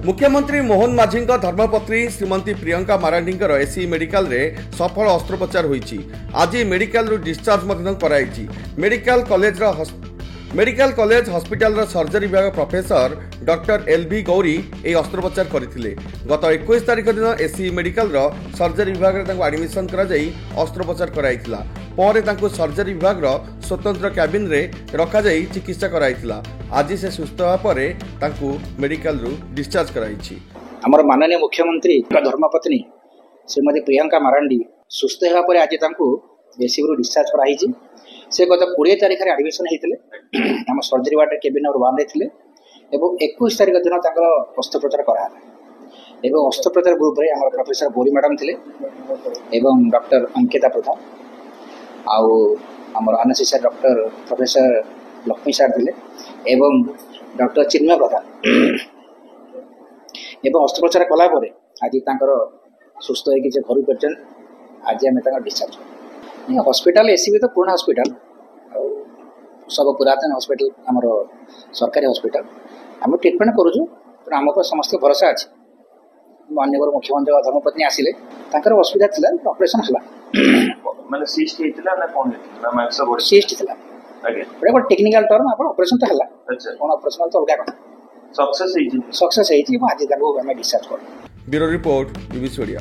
मुख्यमंत्री मोहन माझी धर्मपत्नी श्रीमती प्रियंका मारांडी एससी मेडिकल रे सफल अस्त्रोपचार होईची। आज मेडिकल रु डिस्चार्ज कराई। मेडिकल कॉलेज हॉस्पिटल सर्जरी विभाग प्रोफेसर डॉक्टर एलबी गौरी ए अस्त्रोपचार करथिले। गत 21 तारिख दिन एससी मेडिकल सर्जरी विभाग एडमिशन अस्त्रोपचार कराइथिला। पर सर्जरी विभाग स्वतंत्र कैबिन रे रखा जाई चिकित्सा कराइथिला। आज से सुस्थ होगा पर मेडिकल रु डिस्चार्ज कराइछि। हमर माननीय मुख्यमंत्री धर्मपत्नी श्रीमती प्रियंका मारांडी सुस्थ होगा पर आज एससी रु डिस्चार्ज कराइछि। से गत 20 तारिख में एडमिशन होते आम सर्जरी वार्ड केबिन नंबर 1 रे 21 तारिख दिन अस्त्रोपचार कराला। अस्त्रोपचार ग्रुप रे आम प्रोफेसर गौरी मैडम थे, डॉक्टर अंकिता प्रधान आमर अनशिष्य डॉक्टर प्रोफेसर लक्ष्मी सार थे, डॉक्टर चिन्मय प्रधान। अस्त्रोपचार कलापर आज सुस्थ हो घर पर आज आम डिस्चार्ज हॉस्पिटल एससी भी तो पुराना हॉस्पिटल सब पुरातन हॉस्पिटल आमर सरकारी हॉस्पिटल आम ट्रिटमेंट करूँ। आम पर समस्त भरोसा अच्छे। माननीय मुख्यमंत्री धर्मपत्नी आसिले असुविधा थी ऑपरेशन है सीस्ट थी गोटे टेक्निकल टर्म आप ऑपरेशन तो है कौन ऑपरेशन तो अलग कथा सक्सेस आज आम डिस्चार्ज कर। Bureau report BBC Odia.